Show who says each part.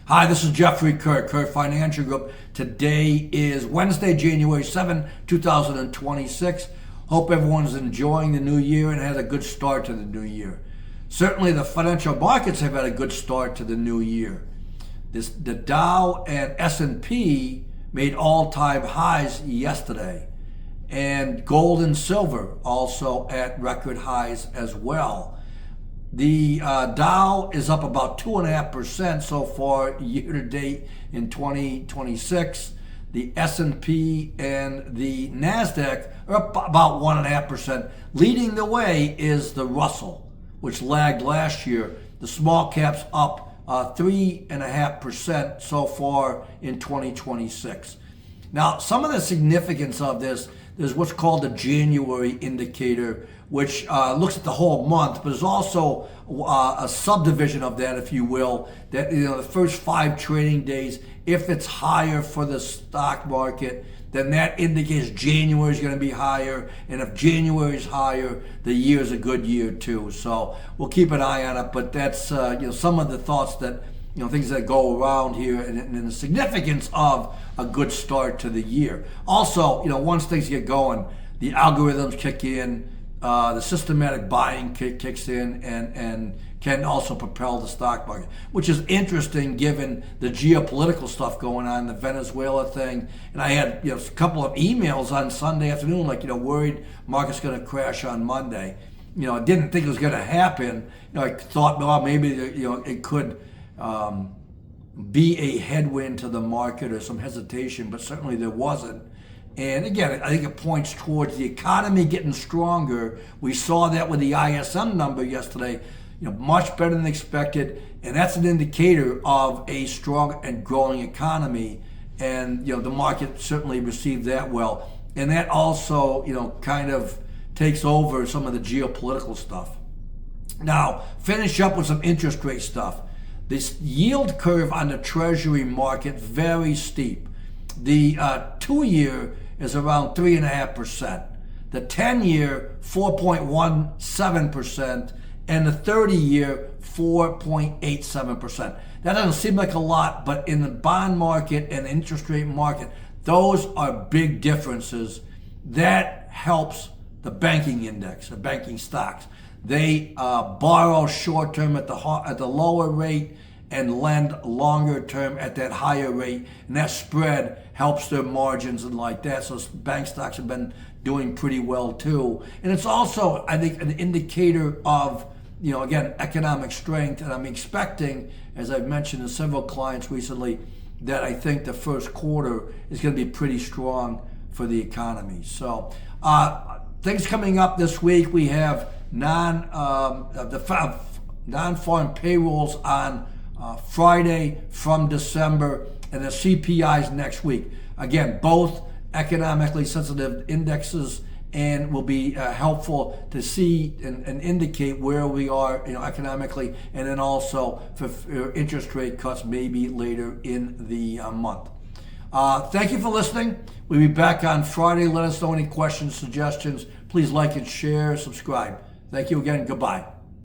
Speaker 1: Hi, this is Jeffrey Kerr Financial Group. Today is Wednesday, January 7, 2026. Hope everyone's enjoying the new year and had a good start to the new year. Certainly the financial markets have had a good start to the new year. The Dow and S&P made all-time highs yesterday. And gold and silver also at record highs as well. The Dow is up about 2.5% so far year to date in 2026. The S&P and the NASDAQ are up about 1.5%. Leading the way is the Russell, which lagged last year. The small caps up 3.5% so far in 2026. Now, some of the significance of this is what's called the January indicator, which looks at the whole month, but there's also a subdivision of that, if you will, that the first 5 trading days, if it's higher for the stock market, then that indicates January is going to be higher, and if January is higher, the year is a good year too. So we'll keep an eye on it, but that's some of the thoughts that things that go around here and the significance of a good start to the year. Also, once things get going, the algorithms kick in, the systematic buying kicks in and can also propel the stock market, which is interesting given the geopolitical stuff going on, the Venezuela thing. And I had a couple of emails on Sunday afternoon, worried market's going to crash on Monday. I didn't think it was going to happen. I thought, well, maybe it could be a headwind to the market or some hesitation, but certainly there wasn't. And again, I think it points towards the economy getting stronger. We saw that with the ISM number yesterday, much better than expected, and that's an indicator of a strong and growing economy. And the market certainly received that well, and that also kind of takes over some of the geopolitical stuff. Now, finish up with some interest rate stuff. This yield curve on the Treasury market, very steep. The 2-year is around 3.5%. The 10-year, 4.17%, and the 30-year, 4.87%. That doesn't seem like a lot, but in the bond market and interest rate market, those are big differences. That helps the banking index, the banking stocks. They borrow short-term at the lower rate and lend longer-term at that higher rate, and that spread helps their margins and like that. So bank stocks have been doing pretty well too. And it's also, I think, an indicator of, again, economic strength. And I'm expecting, as I've mentioned to several clients recently, that I think the first quarter is going to be pretty strong for the economy. So things coming up this week, we have non-farm payrolls on Friday from December, and the CPIs next week. Again, both economically sensitive indexes and will be helpful to see and indicate where we are economically, and then also for interest rate cuts maybe later in the month. Thank you for listening. We'll be back on Friday. Let us know any questions, suggestions. Please like and share, subscribe. Thank you again. Goodbye.